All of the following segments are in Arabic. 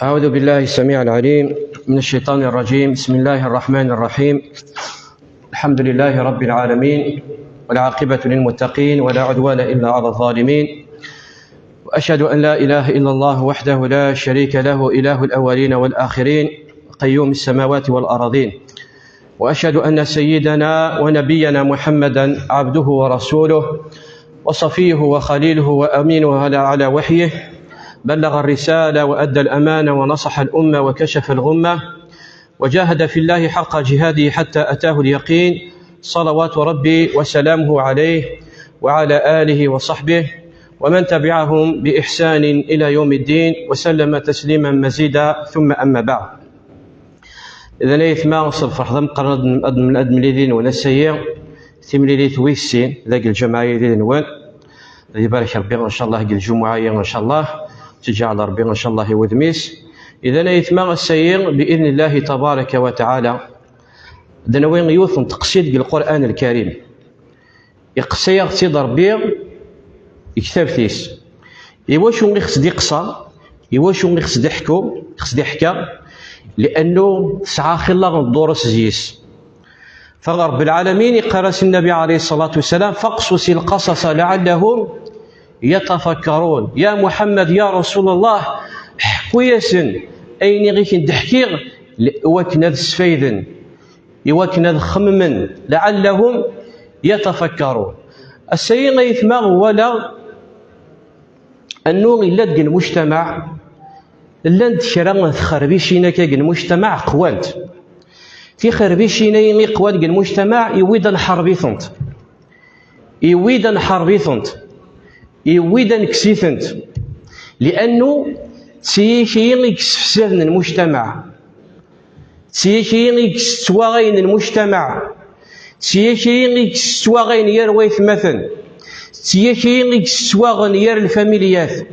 أعوذ بالله السميع العليم من الشيطان الرجيم. بسم الله الرحمن الرحيم. الحمد لله رب العالمين، والعاقبة للمتقين، ولا عدوان إلا على الظالمين. وأشهد أن لا إله إلا الله وحده لا شريك له، إله الأولين والآخرين، قيوم السماوات والأراضين. وأشهد أن سيدنا ونبينا محمدا عبده ورسوله، وصفيه وخليله وأمينه على وحيه، بلغ الرسالة وأدى الأمانة ونصح الأمة وكشف الغمة، وجاهد في الله حق جهاده حتى أتاه اليقين، صلوات ربي وسلامه عليه وعلى آله وصحبه ومن تبعهم بإحسان إلى يوم الدين، وسلم تسليما مزيدا. ثم أما بعد. إذن يثما صفح ضم قرن من أدم الذين ونسيا ثملي ثويسين ذاك الجماعة الذين وان يبارك ربي إن شاء الله الجمعة إن شاء الله تجعل ربي إن شاء الله وذميس. إذن يثما السير بإذن الله تبارك وتعالى دنوين يوث تقصيد القرآن الكريم يقصير سيد ربي يكتب ثيس يواشو نخص دي قصة يواشو نخص دي حكو نخص دي حكا لأنه سعى خلا الدورس زيس. فرب العالمين يقرأ النبي عليه الصلاة والسلام فاقصص القصص لعلهم يتفكرون. يا محمد يا رسول الله حكو ياسن أين غيك ندحكي وكنا السفيدن يوكنا الخممن لعلهم يتفكرون. السيئة يثمغ ولا أنه إلا دق المجتمع إلا ندشرا خربيشينا كاق المجتمع قوانت في خربيشينا يمي قوات المجتمع يويدا حربيثنت يويدا حربيثنت يويدا نكسيثنت لأنه تسيشين يكسفسرن المجتمع تسيشين يكسواغين المجتمع تسيشين يكسواغين يرويث مثلا تسيشين يكسواغين ير الفاميليات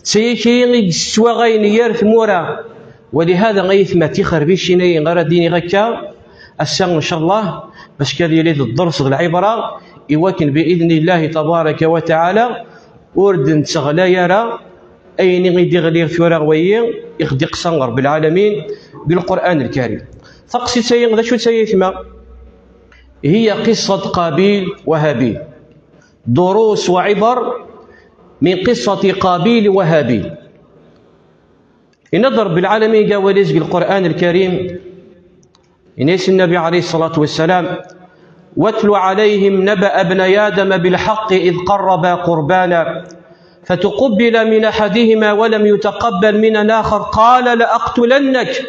تسيشين يكسواغين ير ثمورا. ولهذا غيثما تيخربيشيني غير ديني غكا السن إن شاء الله باش كان يريد الدرس العبرة يوكن بإذن الله تبارك وتعالى ورد نتغلا يرى أين غيدي غلير ثورا غويين يخدي قصان رب العالمين بالقرآن الكريم. فقسي سيئن ذا شو سيثما هي قصة قابيل وهابيل، دروس وعبر من قصة قابيل وهابيل. ينظر بالعالمين قاوليز بالقرآن الكريم ينيس النبي عليه الصلاة والسلام واتل عليهم نبأ ابن آدم بالحق إذ قربا قربانا فتقبل من أحدهما ولم يتقبل من الآخر قال لأقتلنك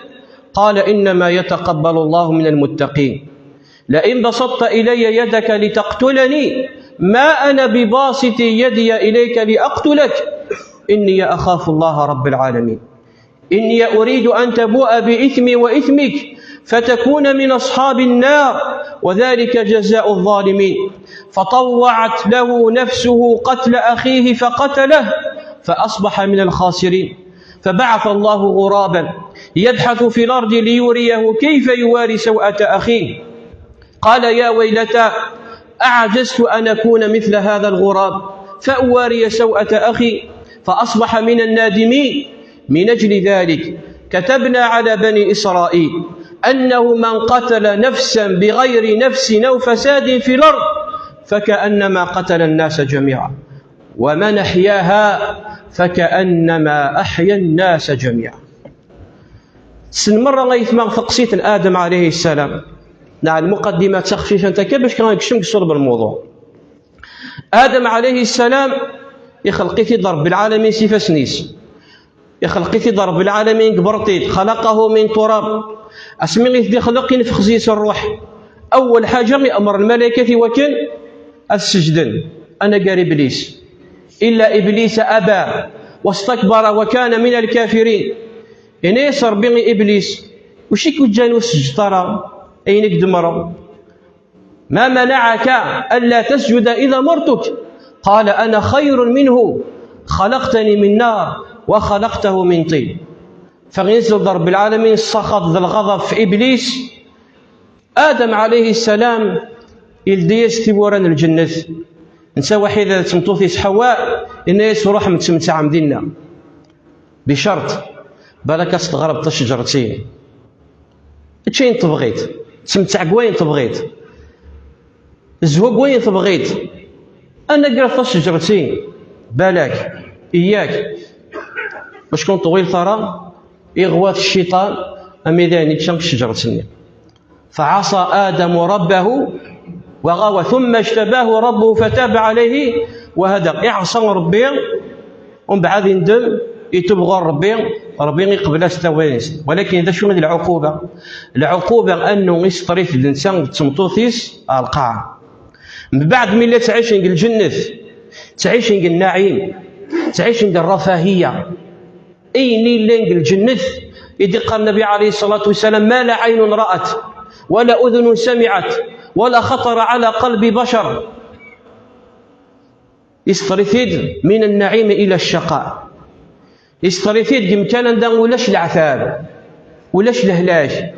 قال إنما يتقبل الله من المتقين لئن بسطت إلي يدك لتقتلني ما أنا بباسط يدي إليك لأقتلك إني أخاف الله رب العالمين إني أريد أن تبوء بإثمي وإثمك فتكون من أصحاب النار وذلك جزاء الظالمين. فطوعت له نفسه قتل أخيه فقتله فأصبح من الخاسرين. فبعث الله غرابا يبحث في الأرض ليريه كيف يواري سوءة أخيه قال يا ويلتى أعجزت أن أكون مثل هذا الغراب فأواري سوءة أخي فأصبح من النادمين. من أجل ذلك كتبنا على بني إسرائيل أنه من قتل نفسا بغير نفس أو فساد في الأرض فكأنما قتل الناس جميعا ومن أحياها فكأنما أحيا الناس جميعا. سن مرة غيثما ثقسيت آدم عليه السلام المقدمة تخفيفا تكا باش كان يكشم قصور بالموضوع. آدم عليه السلام يخلقي ضرب العالمين سيفا سنيس، يخلقي ضرب العالمين كبرتيت، خلقه من تراب، اسمي غيث خلق ينفخ زيت الروح. أول حاجة يأمر الملائكة وكن السجدن، أنا قال إبليس، إلا إبليس أبى واستكبر وكان من الكافرين. إن يسر بغي إبليس وش يكون السجد ترى أينك دمر؟ ما منعك ألا تسجد إذا مرتك؟ قال أنا خير منه خلقتني من نار وخلقته من طين. فغينزل ضرب العالمين السخط ذا الغضب في إبليس. آدم عليه السلام يلديس تبوران الجنة نسا وحيدة تمطوثيس حواء إن يسو روح متمتع مدينة بشرط بالك استغربت الشجرتين تشين تبغيت تمتع وين تبغيت الزواج وين تبغيت أنا قرأت الشجرتين بالك إياك باش كون طويل ترى يغوات الشيطان أميداني تشنك الشجرتين. فعصى آدم ربه وغوى ثم اجتباه ربه فتاب عليه وهدى. يعصى ربي ومن بعد يندم يتوب ربي يقبل استوانس. ولكن إذا شو من العقوبة؟ العقوبة أنه يستريف الإنسان تمطوثيس القاع. من بعد ملي تعيش الجنة، تعيش النعيم، تعيش الرفاهية، أين لين الجنة يدق النبي عليه الصلاة والسلام ما لا عين رأت ولا أذن سمعت ولا خطر على قلب بشر. يستريثيد من النعيم إلى الشقاء، يستريثيد يمكن ندان ولاش العذاب ولاش الهلاك،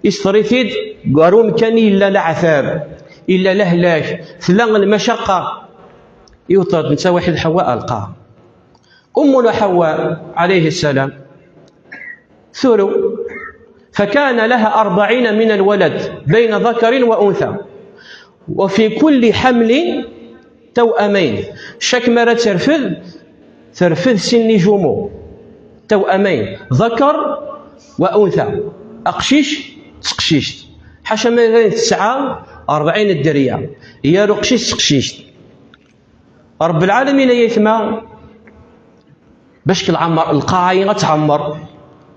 يستريثيد قارو مكاني إلا العذاب إلا الهلاك ثلان المشقة يوطد نتا واحد حواء ألقاه. أمنا حواء عليه السلام ثروا فكان لها 40 من الولد بين ذكر وأنثى، وفي كل حمل توأمين. شك مرة ترفذ سن جمو توأمين ذكر وأنثى، أقشيش تقشيشت حاشا ما 49 الدرية هي رقشيش تقشيشت. رب العالمين يثمى باش العمر القاعي غتعمر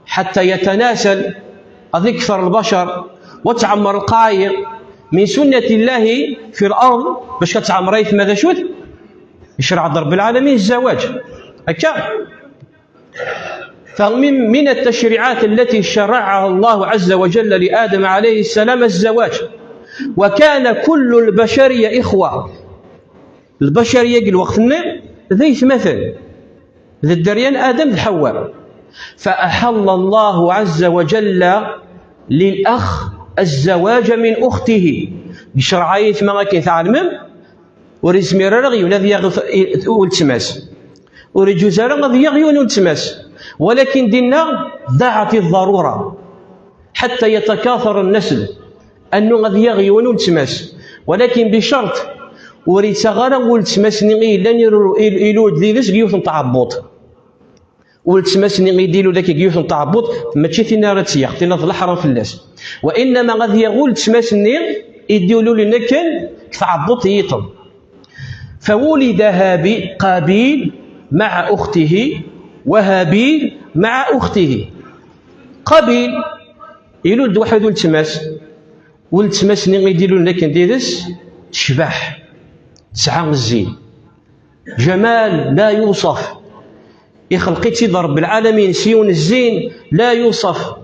حتى يتناسل أذكثر البشر وتعمر القاعي من سنة الله في الأرض باش كتعمر يث ماذا شوث يشرع ضرب العالمين الزواج هكا. فمن التشريعات التي شرعها الله عز وجل لآدم عليه السلام الزواج. وكان كل البشرية إخوة، البشرية قل وقت ذي مثل ذي الدريان آدم حواء. فأحل الله عز وجل للأخ الزواج من أخته بشرعية ما كي تعلم ورسمي رغي الذي يلتمس ورجوز رغي يلتمس. ولكن دينا ضاعت الضرورة حتى يتكاثر النسل أنه غادي يغيون ولتمس، ولكن بشرط وريت صغار ولتمسني لن يلود ذي جيوث تعبط ولتمسني يديروا لك جيوث تعبط ماشي تينا راه تياخ تينا الحرام في الناس، وانما غادي يقول تمسني يديروا لنا كان تعبط يطم. فولد قابيل مع اخته وهابيل مع اخته. قابيل يلود واحد ولتمسني يديروا لنا كان ديرس تشبح تسعى الزين جمال لا يوصف، يخلقيتي ضرب العالمين سيون الزين لا يوصف،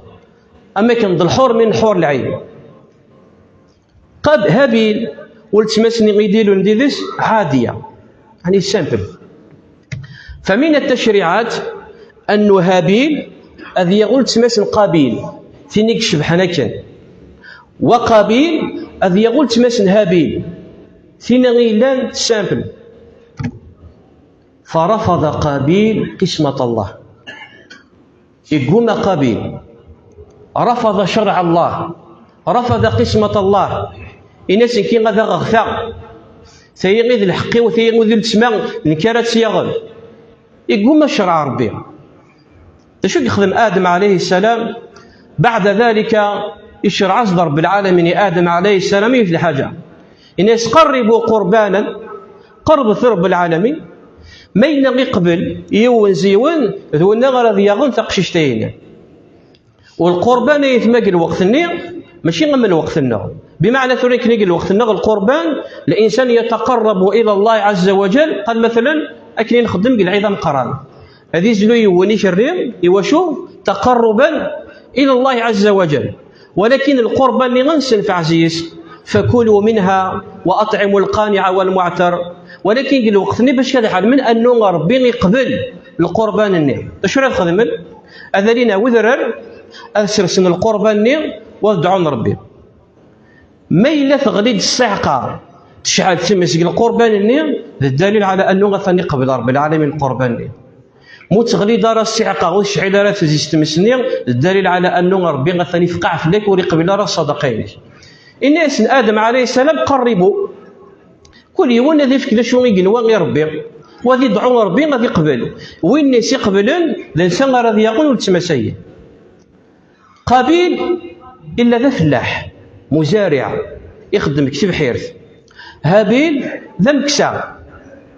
أما كان الحور من حور العين. قد هابيل ولتمسني غيديروا نديرس عادية يعني سامبل. فمن التشريعات أنه هابيل الذي يقول تمسن قابيل ثينيك شبحنا كان، وقابيل الذي يقول تمسن هابيل ثينا غيلان سامبل. فرفض قابيل قسمة الله، يقوم قابيل رفض شرع الله، رفض قسمة الله. الناس كي غدا غثا ثي غير الحقي وثي غير السماء نكرات سياغل يقوم ما شرع ربي. شو يخدم آدم عليه السلام بعد ذلك؟ يشرع أصدر بالعالمين آدم عليه السلام في الحاجة الناس قربوا قربانا قرب رب العالمين ما ينغي قبل يون زيون ذو النغر ذي يغن تقششتين والقربان يتماك الوقت النير ماشي غير من الوقت النغ بمعنى ثوريك نيجي الوقت النغ القربان الإنسان يتقرب إلى الله عز وجل. قال مثلا أكني نخدم العظام قران هذه زلو يوني شرير يوشو تقربا إلى الله عز وجل. ولكن القربان اللي غنسن في عزيز فكلوا منها وأطعموا القانع والمعتر. ولكن الوقت باش كذا حال من أنه ربي يقبل القربان النير اش راه خدمن هذا لينا وذرر أسرسن القربان النير ودعون ربي ما إلا تغليد الصعقة تشعل تمسك القربان النير الدليل على أنه غثني قبل رب العالمين القربان النير مو تغلي دار الصعقة وتشعل راه تزيد تمسني الدليل على أنه ربي غثني فقع في لك وريقبل راه الصدقين. الناس آدم عليه السلام قربوا كل يوم ذي فكذا شو يقنوا غير ربي وذي دعوا ربي غادي يقبل وين الناس يقبلن الانسان غادي يقول وتمسيه. قابيل الا ذا فلاح مزارع يخدم كتب حيرث. هابيل ذا مكسا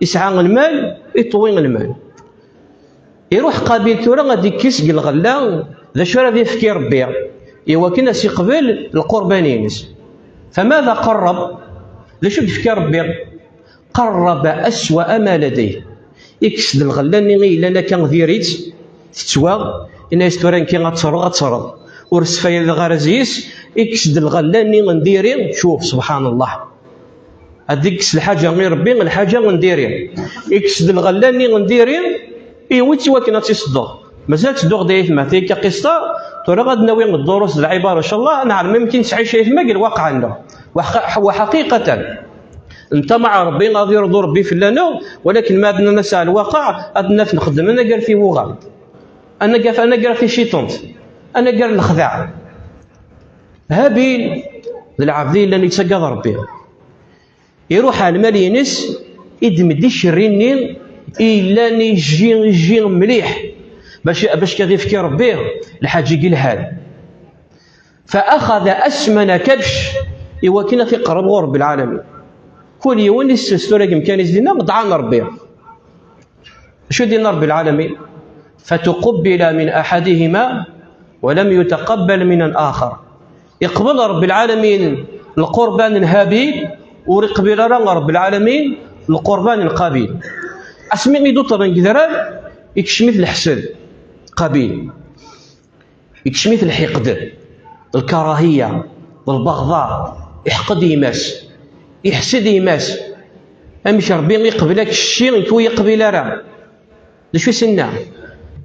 يسعى المال يطوي المال. يروح قابيل ثورة غادي يكسق الغلا ذا شو راه يفكي ربي ايوا كي الناس يقبل القربانينس. فماذا قرب؟ ليش يفكي ربي؟ قرب أسوأ ما لديه. يكسد الغلا اللي الا كان ذيريت تتوا الناس توران كي غتصرغ ورسفايا الغرزيس يكسد الغلا اللي غنديري. شوف سبحان الله هذيك الحاجه غير ربي الحاجه غنديري يكسد الغلا اللي غنديري ايوتي وكنا تصدق مازال تصدق دايت ما تيكا قصه ترى غاد ناوي الدروس العباره ان شاء الله نعلم ما يمكن تعيش شيء ما الواقع عندنا وحقيقه انت مع ربي غادي يرضي ربي في لنا. ولكن ما عندنا نسعى الواقع عندنا نخدم انا قال في وغا انا قال في شيطان انا قال الخداع. هابيل العبد اللي يتسقى ربي يروح على المال ينس يدمدي الشريني الا يجي مليح باش كذا يفكر ربي الحاج يقول هذا. فاخذ اسمن كبش يوكلنا في قرب رب العالمين كل يوم يستستور كان يزيدنا ضعان ربي. شو دينا رب العالمين؟ فتقبل من احدهما ولم يتقبل من الاخر. يقبل رب العالمين القربان هابيل ويقبل رب العالمين القربان قابيل. اسمي غيدو طرن كذرال يكشميت الحسد قابيل يكشميت الحقد الكراهيه والبغضاء يحقد يماس يحسد يماس امشي ربي يقبلك الشيء كو يقبل راه لشو سنا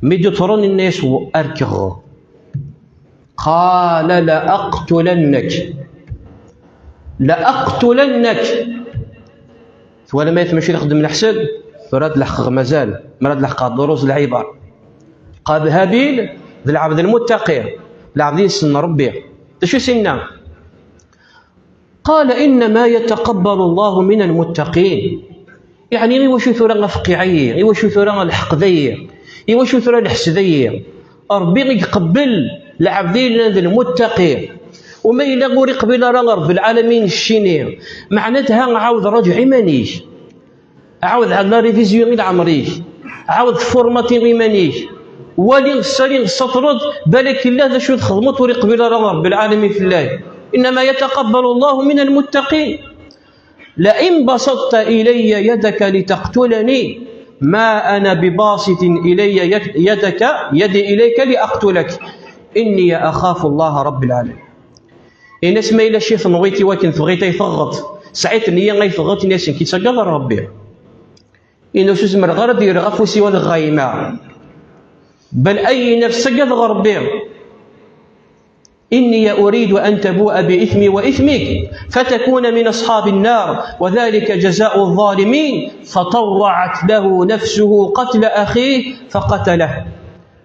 ميدو ترون الناس واركغ قال لأقتلنك ولا ما يتمشي يخدم الحسد فراد لحق مازال مراد لحق الدروس العبار. قال هابيل ذا العبد المتقي العبد يسن ربي شو سنا قال إنما يتقبل الله من المتقين. يعني غير وشو ثورة فقيعية غير وشو ثورة الحقدية غير وشو ثورة الحسدية ربي يقبل العبدين المتقي وما إلا غور يقبل رب العالمين الشيني معناتها عاود رجع مانيش عاود على ريفيزيون غير عمريش عاود فورماتي غير مانيش ولي سالين سطرد بالك الله ذا شو تخدمت ويقبل رب العالمين في الله. إنما يتقبل الله من المتقين. لئن بسطت إلي يدك لتقتلني ما أنا بباسط إلي يدي إليك لأقتلك إني أخاف الله رب العالمين. إن اسمي إلا شي ثنغيتي وكن ثغيتي يفغط سعيت نيا غيفغط ناس كي تسقى ربي إنه شو اسم الغرب يرغف سوى الغايمة بل أي نفس قد ربي إني أريد أن تبوء بإثمي وإثمك فتكون من أصحاب النار وذلك جزاء الظالمين. فطوعت له نفسه قتل أخيه فقتله.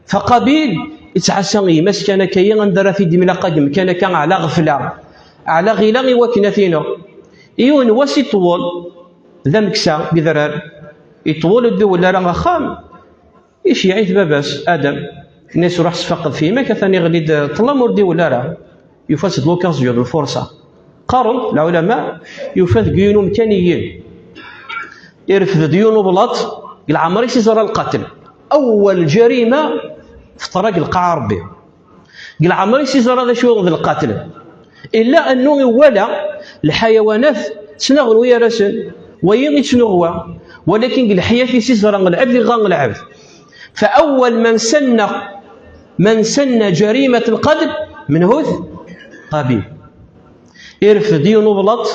فقابيل يتعسى مسكن كي غندر في دمنا قدم كان على غفلة على غلاغ وكنتينا يون وسطول ذا مكسا بذرار يطول الدو ولا راه خام ايش يعيث باباس ادم الناس راح تفقد فيه ما كثاني غليد طلام وردي ولا راه يفسد لوكازيون الفرصه. قارن العلماء يفاد ديون مكانيين يرفض ديون بلاط العمر يسيزر القتل اول جريمه في طريق القاع ربي العمر يسيزر هذا شو القتل الا انه ولا الحيوانات تنغل ويا راسل وين يتنغوا ولكن الحياه يسيزر العبد غان العبد. فاول من سن جريمه القتل من هو قابيل يرفض ديون بلاط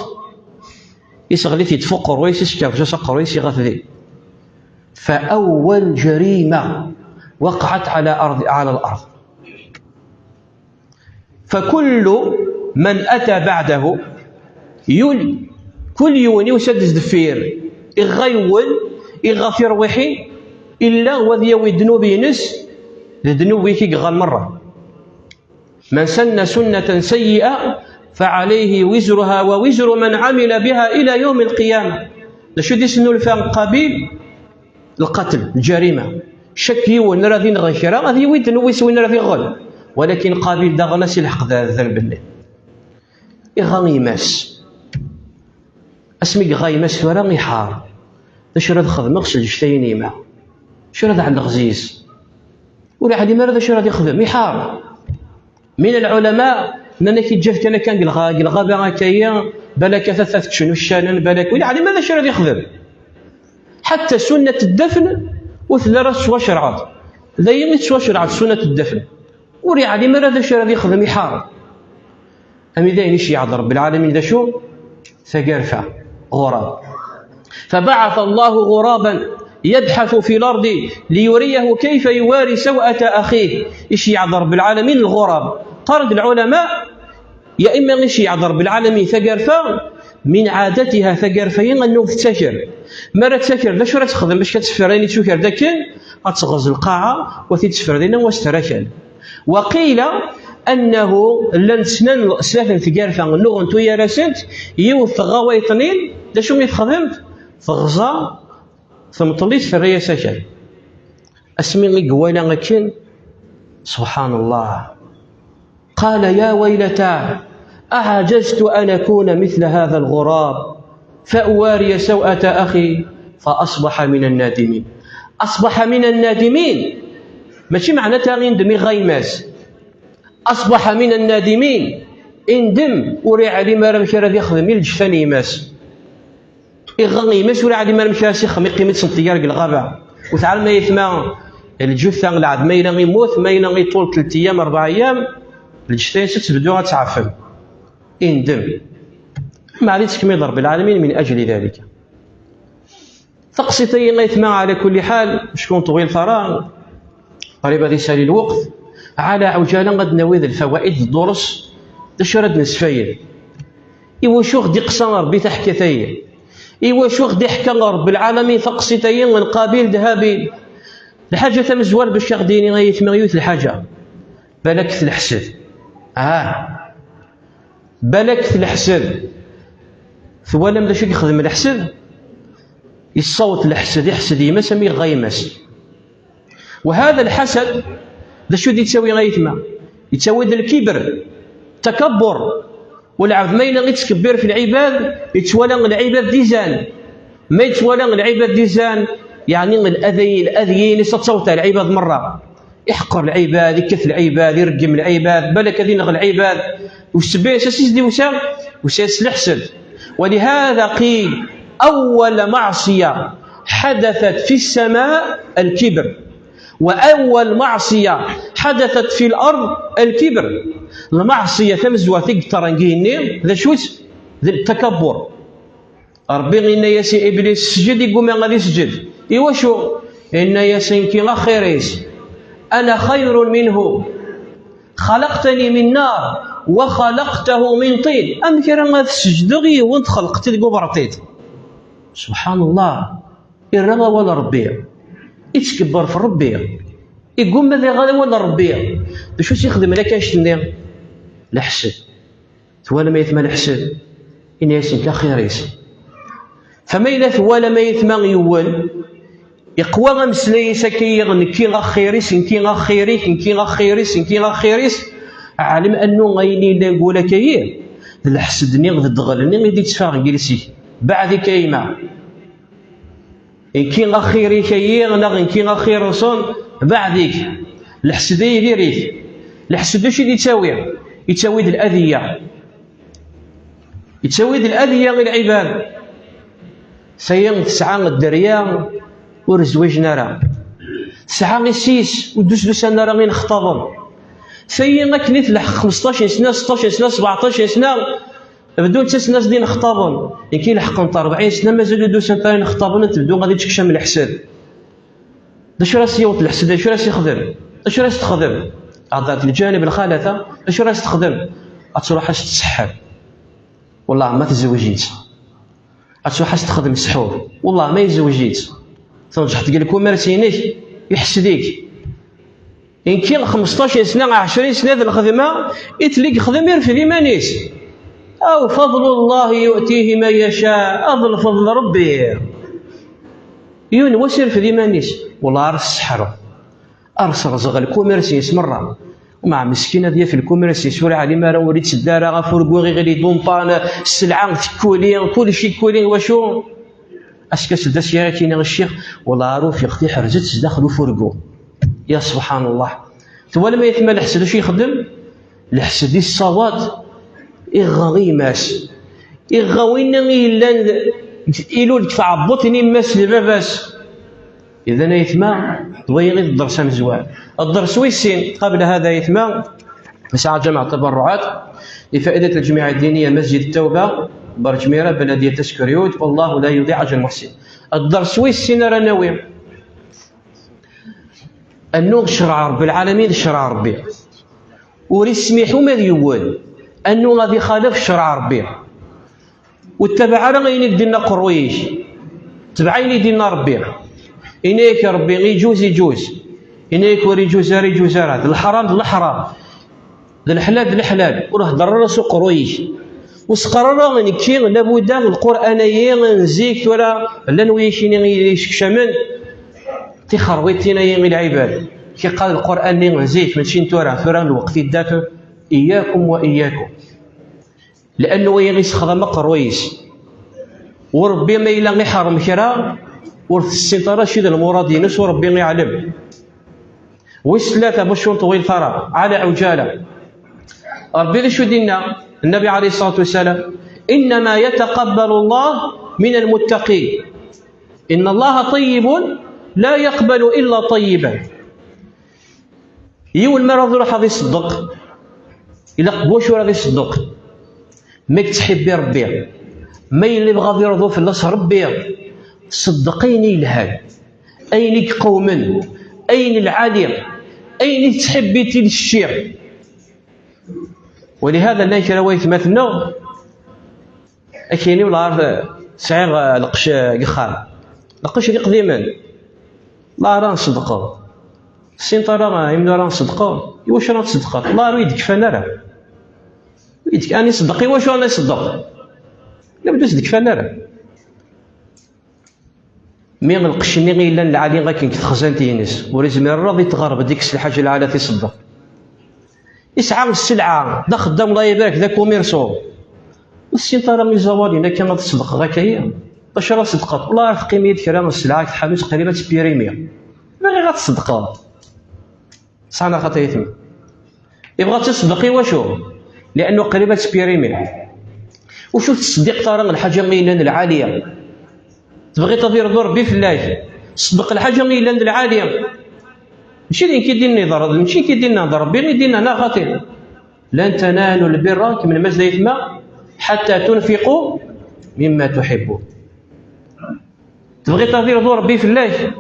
يسغلي يتفقر ويسكر ويسقر ويسغث. فأول جريمة وقعت على الأرض. فكل من أتى بعده كل يوني وسدس دفير إغيول إغفر وحي إلا وذيوي ذنوب ينس لذنوب يكي غال مرة. من سن سنة سيئة فعليه وزرها ووزر من عمل بها إلى يوم القيامة. لشو دي سنو الفان قابيل القتل الجريمة شكي ونراذين غيشرا هذه ويد نويس ونراذي غل ولكن قابيل داغنا سيلحق ذا الذنب اللي إغايماس اسمي غايماس ورا يحار ذا راه خدم غسل جتيني ما شو راه عند غزيز ولا عادي ما راه شو راه يخدم يحار. من العلماء أننا كي جات كان الغابة هكايا بالك ثلاثة شنو الشانن بالك ولا عادي ماذا شو راه يخدم. حتى سنة الدفن وثلاث وشرعات لا يمت وشرعات سنة الدفن وري عادي ما راه شو راه يخدم يحار. أمي ذا ينشي عند رب العالمين ذا شو ثقرفة غراب. فبعث الله غرابا يبحث في الأرض ليريه كيف يواري سوءة أخيه. يشي عند رب العالمين الغراب. قال العلماء يا إما يشي عند رب العالمين ثقرفة من عادتها ثقرفين أنه تسكر مرة تسكر لا شو راه تخدم باش كتسفريني تسكر داكن غتغز القاعة وتتسفرينا واستركل. وقيل أنه لن سنن سلافة ثقرفة نغن تويا راسنت يوث غوايطنين لا شو يتخدمت فغزا ثم طليت في الريا سكن اسمي لي قوالا لكن سبحان الله. قال يا ويلتى أعجزت أن أكون مثل هذا الغراب فأواري سوءة أخي فأصبح من النادمين. أصبح من النادمين ماشي معناتها غيندمي غيماس أصبح من النادمين اندم وري علي ما راه مشى راه يخدم الجفاني ماس يغني ماس وري علي ما راه مشى سيخ قيمه سنتيار الغابه وتعال ما يثما الجثه العاد ما يلا يموت ما يلا يطول 3 ايام 4 ايام الجثه تبدو غتعفن اندم ما عاد تكمل رب العالمين من اجل ذلك. تقسيطي الله يثما على كل حال شكون طويل فراغ قريب غادي يسالي الوقت على عجاله غاد نويذ الفوائد الدروس اش راه نسفايل ايوا شو غادي قسم ربي تحكي ثايا ايوا شو غادي حكى رب العالمين تقسيطي من قابيل ذهبي الحاجه تمزوال باش غاديني غيثما يوث الحاجه بالك الحسد بالك الحسد ثوالا ملا شو يخدم الحسد يصوت الحسد يحسد يما سمي غيمس. وهذا الحسد ذا شو دي تساوي غيثما يتساوي ذا الكبر تكبر والعبد ما ينغي يتكبر في العباد يتولى العباد ديزان ما يتولى العباد ديزان يعني الاذيين يصوت العباد مره يحقر العباد يكف العباد يرقم العباد بالك هذين العباد والسبيه سيدي وساس الحسد. ولهذا قيل اول معصيه حدثت في السماء الكبر وأول معصية حدثت في الأرض الكبر. المعصية تمزوى ترنجيني ذا شوت ذا التكبر. ربي غينا ياسي إبليس سجد يقوم غادي يسجد إيوا شو إن ياسين كي لا خيريس أنا خير منه خلقتني من نار وخلقته من طين. أم كرا غادي تسجد غي وانت خلقت تقوم برطيت سبحان الله الرغى ولا ربي يتكبر في ربي يقول ماذا غادي ولا ربي باش يخدم لك اشتني الحسد ثوالا ما يثمن الحسد ان ياسين لا خير ياسين فما إلا ثوالا ما يثما يول يقوى غمسلي سكي نكي غخيريس نكي غخيريك نكي غخيريس نكي غخيريس عالم أنه غيني لا نقول لك ايه الحسدني غد غلني غيدي تفاغ جلسي بعد كيما نكي غخيري كي نكي غخير صون بعدك الحسد يديريك الحسد واش يتساوي الأذية يتساوي الأذية غير العباد سيغ تسعى الدريا ورزوجنا راه ساعة غير 6 ودوس انا راه غير نخطبهم سيغ كنيت لحق 15 سنة 16 سنة 17 سنة بدون حتى سنة ديال نخطبهم كي لحقوا 40 سنة مازالوا دوس انت نخطبهم تبدو غادي تكشى من الحسد اش راه سيوط الحسد اش راه يخدم اش راه تخدم هضرت الجانب الخالثة اش راه تخدم غتروح تسحر والله ما تزوجيت غتروح تخدم السحور والله ما يزوجيت ترجع تلقى الكوميرسينيك يحسديك إن كي 15 سنة 20 سنة ذا الخدمة يتلقى خدم يرفد يمانيس أو فضل الله يؤتيه من يشاء أفضل فضل ربي يون وسير في يمانيس والله أرس السحر أرس رزق الكوميرسيس مرة ومع مسكينة ديال في الكوميرسيس سوري علي ما راه وريت سدارة غفور غير يدومبان السلعة تكولين كل شيء كولين وشو اسكا سدا سيارتينا الشيخ والله روفي اختي حرزت داخلو فرقو يا سبحان الله ثم لما يثمى الحسد واش يخدم الحسد الصوات إغاوي ماس إغاوينا إلا إلو تعبطني ماس لباباس إذا يثمى ضوي غير الدرس مزوال الدرس ويسين قبل هذا يثمى مساعة جمع التبرعات لفائدة الجمعية الدينية مسجد التوبة برجميرة بلدية تسكريوت والله لا يضيع أجر المحسن الدرس ويسين رناوي أنه شرع رب العالمين شرع ربي ورسميحو ما يول أنه غادي يخالف شرع ربي واتبع راه غيني دينا قرويش تبعيني دينا ربي إنيك ربي يجوز إنيك وريجوز راه الحرام الحرام ذا الحلال وراه ضرر راسو قرويش وسقرر غنكي لابد القرآن ينزيك ولا لا نويشيني يشكشمن تخرويتينا يغي العباد كي قال القرآن ينزيك ماشي نتورا ثورا الوقت داك إياكم وإياكم لأنه يغي سخدم قرويس وربي ما إلا غي حرم كرا ورث السيطرة شي المراد ينس وربي ما يعلم وسلاثة بشون طويل ثرى على عجالة ربي شو دينا النبي عليه الصلاة والسلام إنما يتقبل الله من المتقين إن الله طيب لا يقبل إلا طيبا يول مرة راح غادي يصدق إلا قبوش راه غادي يصدق ما تحبي ربي ما اللي بغى يرضو في الله ربي صدقيني الهال أينك قوما أين العالم أين تحبي الشيء ولهذا الناس راه يتمثلوا اكيني ولا عارف صعيغ لقش يخال لقش قديما لا راه نصدقوا السنطه راه يمنا راه نصدقوا واش راه تصدقوا الله راه يدكفانا راه يدك اني صدقي واش انا نصدق لا بدوش دكفانا راه مي القشني غير الا العالي غا كاين خزانتي ينس ورزمي راضي تغرب ديك الحاجه اللي على تصدق يسعى السلعه دا خدام الله يبارك دا كوميرسو والسنطه راه مزوالين كان تصدق غاك هي باش راه صدقات والله راه في قيمه كرام السلعه تحمل تقريبا بيريميا ما غير غتصدقها صانا خاطر يتم يبغى تصدقي واشو لانه قريبه بيريميا وشوف تصديق ترى الحاجه ميلان العاليه تبغي تدير ربي في الله صدق الحاجه ميلان العاليه ماشي اللي كيدير نظر ماشي كيدير نظر ربي يدير لنا خاطر لن تنالوا البر من مجد إثم حتى تنفقوا مما تحبون تبغي تدير ربي في الله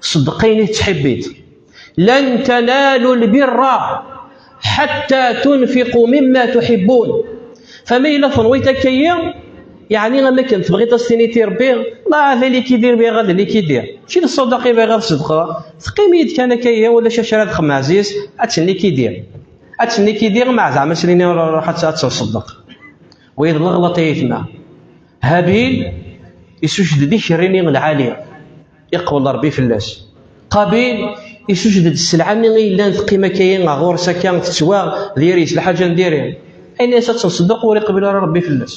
صدقيني تحبيت لن تنالوا البر حتى تنفقوا مما تحبون فما إلا فنويتك يعني غا ما كنت تبغي تستنيتي ربي لا هذا اللي كيدير بها غير اللي كيدير ماشي الصدقه بها غير الصدقه ثقيم يدك انا كايا ولا شاشرات خمازيس اتسني كيدير اتسني كيدير مع زعما سنين راح تصدق ويض الغلط يتما هابيل يسجد دي شريني العالية يقبل ربي فلاس. قابيل يسجد السلعة ني إلا قيمة كاين غورسا كان تسوى ديريس الحاجة نديرها أين تصدق ويقبل ربي فلاس.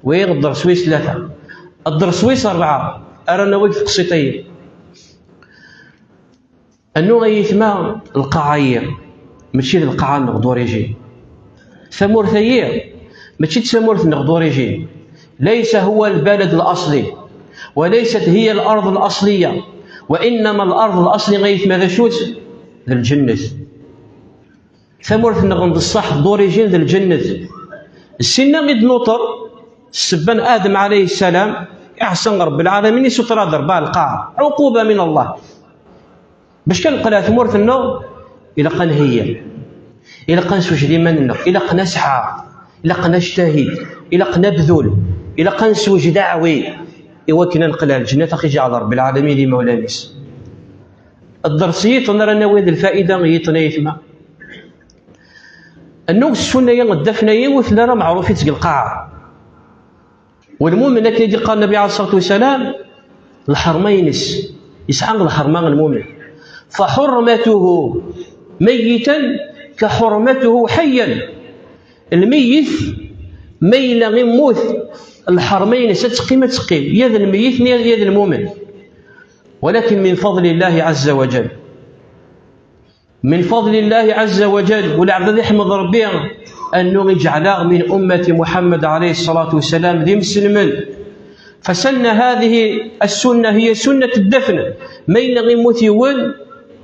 وين الدرسويس 3 الدرسويس 4 أرانا وقف قصيتين أنو غيثما القعاير ماشي القاعة نغدوريجي ثمورثيير ماشي تسمورث نغدوريجي ليس هو البلد الأصلي وليست هي الأرض الأصلية وإنما الأرض الأصلي غيث ماذا شوت ذا الجنة ثمورث نغند الصح دوريجين ذا الجنة السنة غيد نوطر السبان آدم عليه السلام أحسن رب العالمين يسطر ضرباء القاع عقوبة من الله باش كنقلها ثمورث النو إلا قن هي إلا قن سوش ديما النو إلا قن نسعى إلا قن نجتهد إلا قن نبذل إلا قن سوج دعوي إوا كنا نقلها الجنة أخي جعل رب العالمين لي مولانيس الدرسية نرى نويد الفائدة غيطنا يثما النو السنة الدفنة وثلا راه معروفين تلقى القاعة والمؤمن كي قال النبي عليه الصلاة والسلام الحرمينس يسحق الحرمان المؤمن فحرمته ميتا كحرمته حيا الميت ميل غير موت الحرمين ستقيم تقيم يد الميت يد المؤمن ولكن من فضل الله عز وجل من فضل الله عز وجل والعبد يحمد ربي أنه يجعل من أمة محمد عليه الصلاة والسلام ذي مسلمين فسن هذه السنة هي سنة الدفن ميل غير موت يول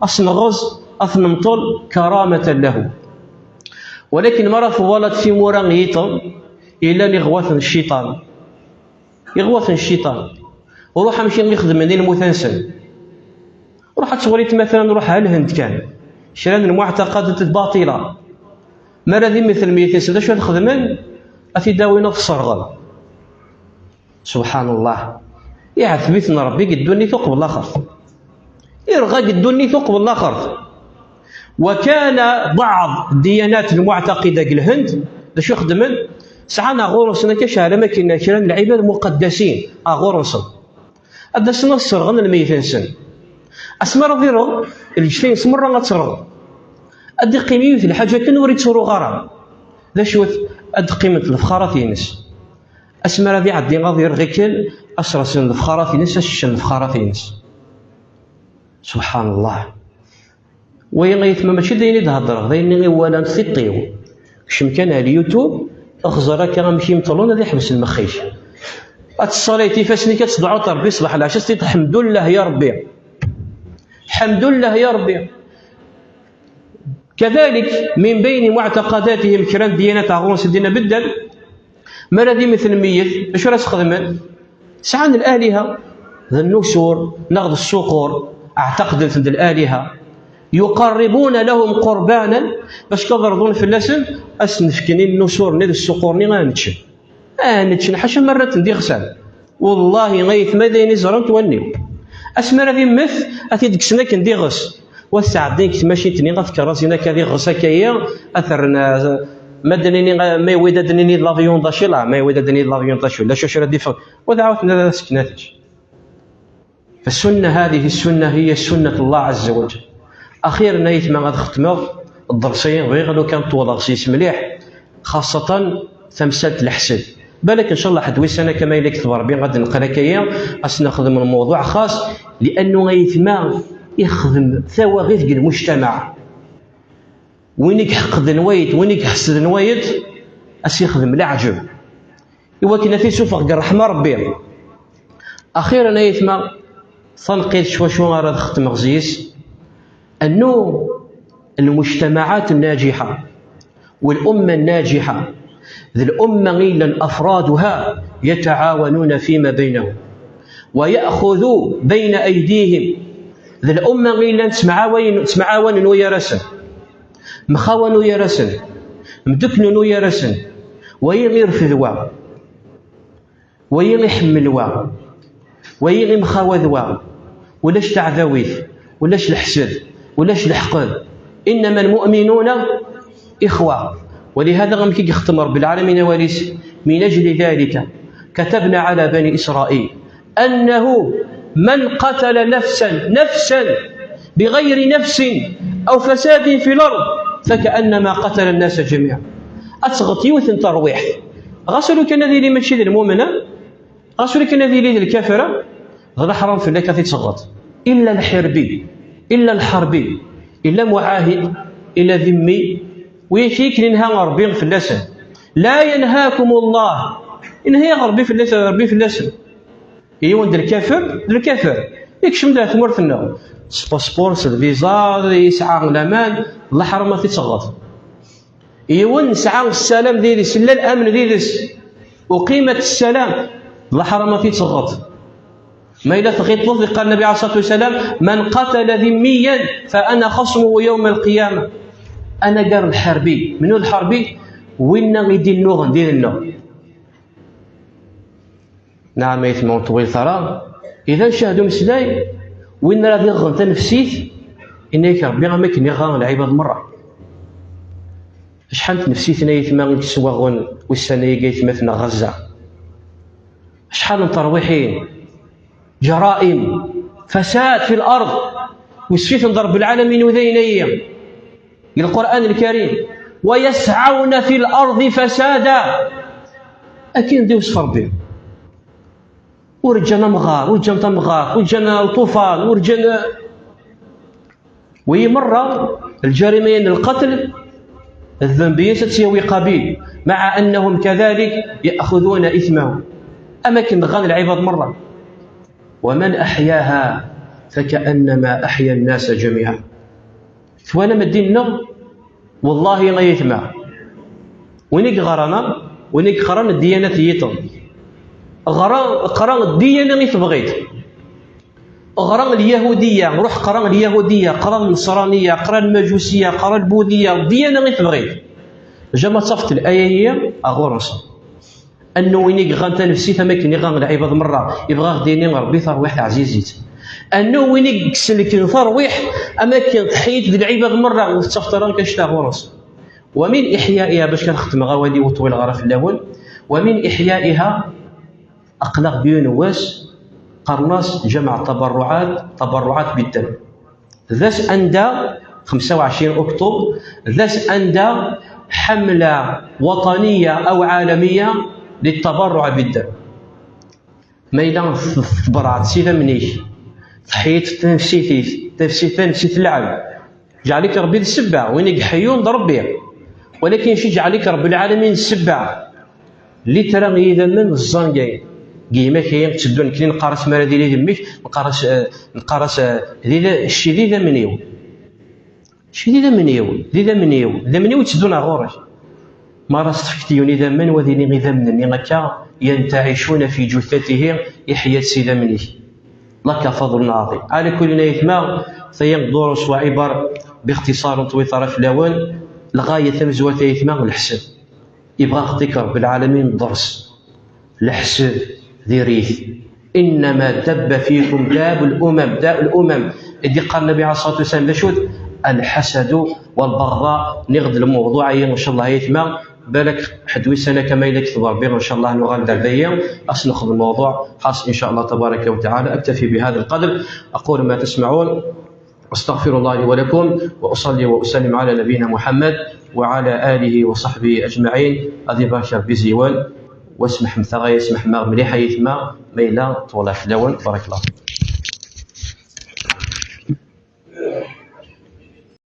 أصنغز أثنمطل كرامة له ولكن مرة فضلت في مرانيط إلى لغوث الشيطان يغوث الشيطان وروح أمشي نخدم من المثنسن روح تصوريت مثلا نروح على الهند كان شران المعتقدات الباطلة مرة ذي مثل ميثنسن شو تخدمن أتي داوينا في الصرغل سبحان الله يعثبتنا ربي قدوني ثقب الآخر يرغى قدوني ثقب الآخر وكان بعض الديانات المعتقدة الهند شو يخدمن سعانا غورسنا كشهر ما كنا كران العباد المقدسين غورسن هذا سنة الصرغن الميثنسن أسمر ضيرو الجتين سمرة غتصرغ أدي قيمة في الحاجة كنوري تصورو غرام ذا شوث أدي قيمة الفخارة ينس أسمر ذي عدي غاضير غيكل أسرسن الفخارة ينس أششن الفخارة ينس سبحان الله ويغيث ما ماشي دايني تهضر دايني ولا نثيطيو كشم كان على اليوتيوب أخزرا كان مشي مطلون هذا يحبس المخيش الصلاة فاسني كتصدعوا ربي صباح العشاء الحمد لله يا ربي الحمد لله يا ربي كذلك من بين معتقداتهم كران ديانات غونس دينا بدل مرضي مثل ميت اش راه تخدمن سعان الآلهة ذا النسور ناخذ الصقور اعتقد ذا الآلهة يقربون لهم قربانا باش كضربون في اللسن اسنفكني النسور نيد الصقور ني غانتشن نتشن حاشا مرات ندي غسال والله غيث ماذا ينزرون تونيو اسمر ذي مث اتي ديكسنا كندي غس والساعدين كنت ماشي تني غتكر راسنا كذي غسا كيا اثرنا مدنيني ما يوددني لافيون داشي لا ما يوددني لافيون داشي لا شو ردي ودعوتنا سكناتش فالسنه هذه السنه هي سنه الله عز وجل اخيرا نيت ما غادي ختموا الدرسين غير لو كان طول غسيس مليح خاصه تمثال الحسد بالك ان شاء الله حد ويسانا كما يليك تبار بين غادي نقرا كيا خاص نخدم الموضوع خاص لانه غيثما يخدم ثواغيث المجتمع وينك حقد نوايت وينك حسد نوايت اش يخدم العجب ايوا كنا في سوفق الرحمه ربي اخيرا يثما تنقيت شو راه ختم غزيس انه المجتمعات الناجحه والامه الناجحه ذي الامه غيلا افرادها يتعاونون فيما بينهم ويأخذوا بين ايديهم ذي الامه غيلا تمعاون ويا رسن مخاون ويا رسن مدكن ويا رسن ويغير في ذوا ويحمل وا ويغي مخاوذ وا ولاش تعذويث ولاش الحسد ولاش الحقد انما المؤمنون اخوه ولهذا غمكي يختم رب العالمين وليس من اجل ذلك كتبنا على بني إسرائيل أنه من قتل نفسا بغير نفس أو فساد في الأرض فكأنما قتل الناس جميعا. أتغط يوثن ترويح غسلوا كان ذي ماشي المؤمنة، غسلوا كان ذي الكافرة، هذا حرام في الله كثير تغط إلا الحربي إلا معاهد إلا ذمي ويشيك لنها ربي في اللسان. لا ينهاكم الله إن هي ربي في اللسان يوند الكافر يكشم ذا ثمر في النار سباسبورس الفيزا يسعى الامان الله حرام ما تتصغط يون سعى السلام ديرس لا الامن ديرس وقيمه السلام الله حرام ما تتصغط. ما إلا تغيط لفظ قال النبي عليه الصلاه والسلام من قتل ذميا فانا خصمه يوم القيامه. انا قال الحربي منو الحربي وين غيدير النوغ ندير النوغ نعم ما يثمون طويل ثرى اذا شاهدوا مسلاي وين راه يغلط نفسيت انك ربي ما كاين يغان العباد مره شحال نفسيتنا يثما تسواغون والسنه يثما غزه شحال من ترويحين جرائم فساد في الارض وسفيت نضرب العالمين وذينيا القران الكريم ويسعون في الارض فسادا اكيد دي وصف ربي ورجانا مغار ورجانا الطوفان ورجانا وهي مرة الجريمين القتل الذنبية تساوي قبيل مع أنهم كذلك يأخذون إثمهم. أما كن غان العباد مرة ومن أحياها فكأنما أحيا الناس جميعا. فوانا مديننا والله ما يثمع ونيك غرانا ونيك قران الديانات يطن قران الديانة اللي تبغيت قران اليهودية روح قران اليهودية قران النصرانية قران المجوسية قران البوذية الديانة اللي تبغيت جا صفت الآية هي أغورنص أنه وينيك غانت نفسي ثماكن يغان العباد مرة يبغى ديني ربي ثرويح عزيزيت أنه وينيك سلك ثرويح أما كان تحيت العباد مرة وتفتران كشتا غورنص. ومن إحيائها باش كنختم غوالي وطويل غرف اللون ومن إحيائها أقلق بيونواس قرناص جمع تبرعات بالدم ذاس أندى 25 أكتوبر ذاس أندى حملة وطنية أو عالمية للتبرع بالدم. ما إلا تبرعت سيدا منيش تحيت نفسيت اللعب جعلك ربي السبع وينك حيون ضربي ولكن شي جعلك رب العالمين السبع اللي ترى إذا من الزنقين كيما كاين تشدون كلي نقارس مال ديالي دميك نقارس هذه الشيء ذي منيو شي ذي منيو تشدونا غوري ما راس تفكتيوني ذا من وذيني غير من هكا ينتعشون في جثته يحيى السيده مني لك فضل عظيم. على كل يثمى سينظر وعبر باختصار طويل طرف الاول لغايه ثمزوه يثمى الحسن يبغى يعطيك رب العالمين درس الحسن ذي ريث انما دب فيكم داء الامم اللي قال النبي عليه الصلاه والسلام لشود الحسد والبغضاء. نغد الموضوع ان شاء الله يثمى بالك حدوي سنه كما الى كتب ربي ان شاء الله نغال درديه ناخذ الموضوع خاص ان شاء الله تبارك وتعالى. اكتفي بهذا القدر اقول ما تسمعون استغفر الله لي ولكم واصلي واسلم على نبينا محمد وعلى اله وصحبه اجمعين. غادي باشر بزيوان واسمح مثغى يسمح ما مليحه يثمى ما الا طولات لون بارك الله.